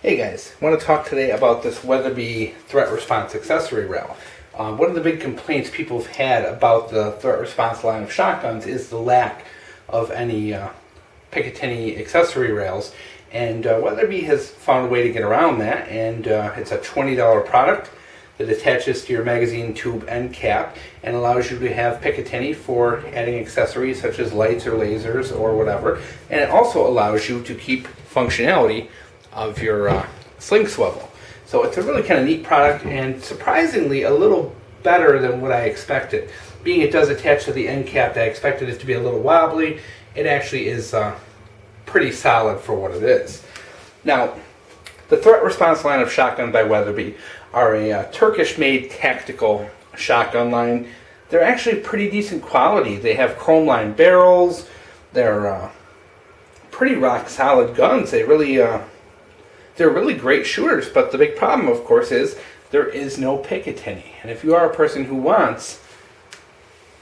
Hey guys, I want to talk today about this Weatherby threat response accessory rail. One of the big complaints people have had about the threat response line of shotguns is the lack of any picatinny accessory rails, and Weatherby has found a way to get around that, and it's a $20 product that attaches to your magazine tube end cap and allows you to have picatinny for adding accessories such as lights or lasers or whatever, and it also allows you to keep functionality of your sling swivel. So it's a really kind of neat product, and surprisingly a little better than what I expected. Being it does attach to the end cap, I expected it to be a little wobbly. It actually is pretty solid for what it is. Now, the threat response line of shotgun by Weatherby are a Turkish-made tactical shotgun line. They're actually pretty decent quality. They have chrome-lined barrels. They're pretty rock-solid guns. They're really great shooters, but the big problem, of course, is there is no picatinny. And if you are a person who wants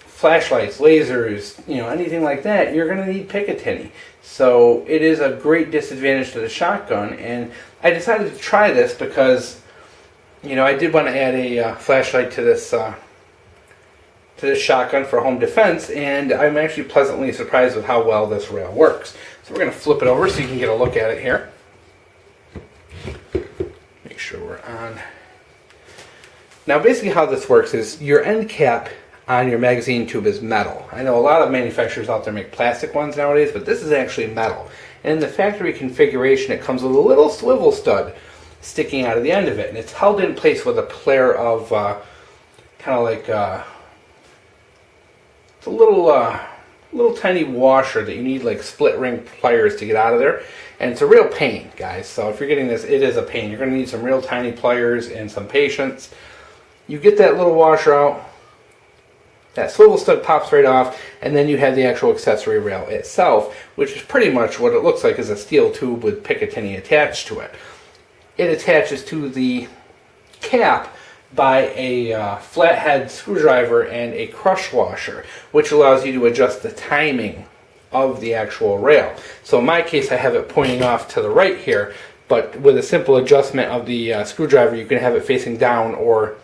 flashlights, lasers, anything like that, you're going to need picatinny. So it is a great disadvantage to the shotgun, and I decided to try this because, I did want to add a flashlight to this shotgun for home defense, and I'm actually pleasantly surprised with how well this rail works. So we're going to flip it over so you can get a look at it here. Make sure we're on. Now basically how this works is your end cap on your magazine tube is metal. I know a lot of manufacturers out there make plastic ones nowadays, but this is actually metal. And in the factory configuration it comes with a little swivel stud sticking out of the end of it, and it's held in place with a pair of it's a little tiny washer that you need like split ring pliers to get out of there, and it's a real pain, guys. So if you're getting this, it is a pain. You're going to need some real tiny pliers and some patience. You get that little washer out, that swivel stud pops right off, and then you have the actual accessory rail itself, which is pretty much what it looks like, is a steel tube with picatinny attached to it. It attaches to the cap by a flathead screwdriver and a crush washer, which allows you to adjust the timing of the actual rail. So in my case I have it pointing off to the right here, but with a simple adjustment of the screwdriver you can have it facing down or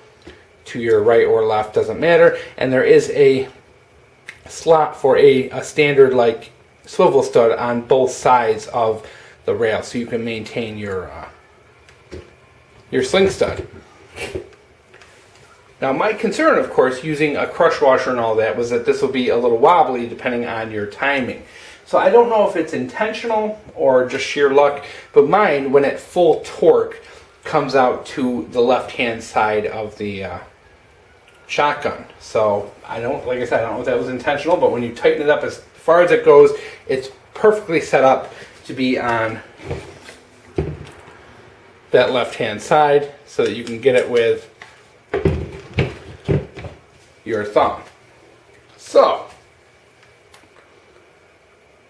to your right or left, doesn't matter. And there is a slot for a standard like swivel stud on both sides of the rail, so you can maintain your sling stud. Now my concern, of course, using a crush washer and all that, was that this would be a little wobbly depending on your timing. So I don't know if it's intentional or just sheer luck, but mine, when at full torque, comes out to the left-hand side of the shotgun. So like I said, I don't know if that was intentional, but when you tighten it up as far as it goes, it's perfectly set up to be on that left-hand side so that you can get it with your thumb. So,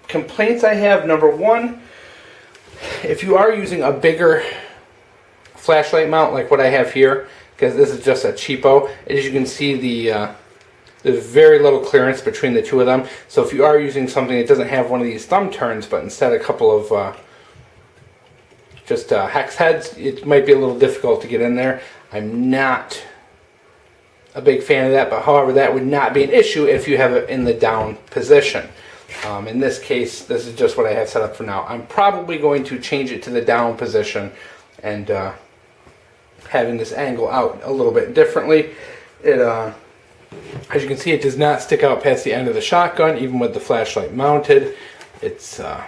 complaints I have: number one, if you are using a bigger flashlight mount like what I have here, because this is just a cheapo, as you can see, there's very little clearance between the two of them. So if you are using something that doesn't have one of these thumb turns, but instead a couple of just hex heads, it might be a little difficult to get in there. I'm not a big fan of that, but however, that would not be an issue if you have it in the down position. In this case, this is just what I have set up for now. I'm probably going to change it to the down position and having this angle out a little bit differently. It, as you can see, it does not stick out past the end of the shotgun, even with the flashlight mounted. It's as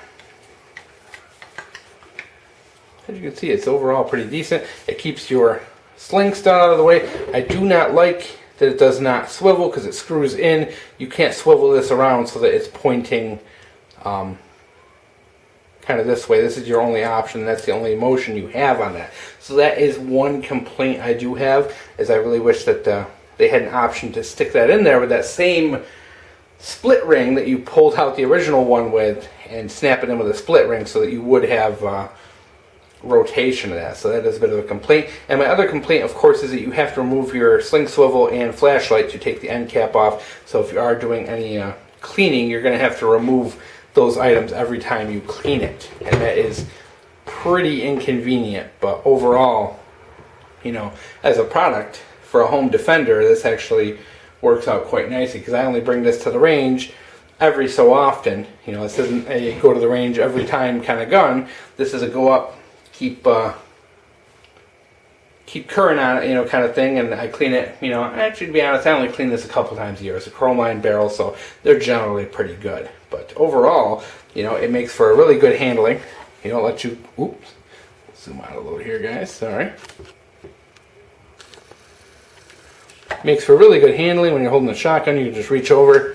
you can see, it's overall pretty decent. It keeps your sling stud out of the way. I do not like that it does not swivel because it screws in. You can't swivel this around so that it's pointing kind of this way. This is your only option. That's the only motion you have on that. So that is one complaint I do have, is I really wish that they had an option to stick that in there with that same split ring that you pulled out the original one with, and snap it in with a split ring so that you would have rotation of that. So that is a bit of a complaint. And my other complaint, of course, is that you have to remove your sling swivel and flashlight to take the end cap off. So if you are doing any cleaning, you're going to have to remove those items every time you clean it, and that is pretty inconvenient, but overall, you know, as a product for a home defender, this actually works out quite nicely, because I only bring this to the range every so often. You know, this isn't a go to the range every time kind of gun. This is a go up, keep current on it, you know, kind of thing. And I clean it, you know, actually, to be honest, I only clean this a couple times a year. It's a chrome line barrel, so they're generally pretty good. But overall, you know, it makes for a really good handling. You know, let you, oops, zoom out a little here, guys, sorry. Makes for really good handling when you're holding the shotgun. You can just reach over,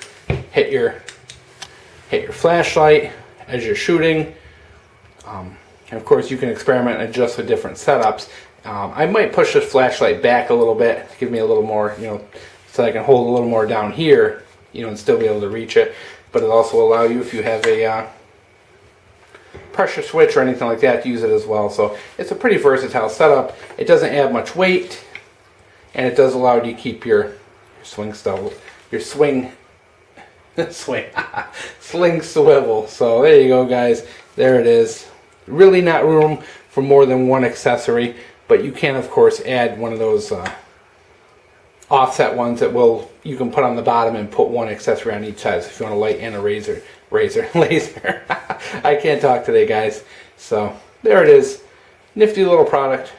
hit your flashlight as you're shooting. And of course, you can experiment and adjust with different setups. I might push this flashlight back a little bit, give me a little more, you know, so I can hold a little more down here, you know, and still be able to reach it. But it'll also allow you, if you have a pressure switch or anything like that, to use it as well. So it's a pretty versatile setup. It doesn't add much weight, and it does allow you to keep your swing sling swivel. So there you go, guys. There it is. Really not room for more than one accessory, but you can of course add one of those offset ones that you can put on the bottom and put one accessory on each side. So if you want a light and a laser. I can't talk today, guys. So there it is. Nifty little product,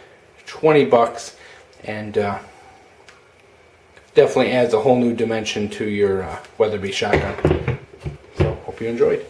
20 bucks, and definitely adds a whole new dimension to your Weatherby shotgun. So hope you enjoyed.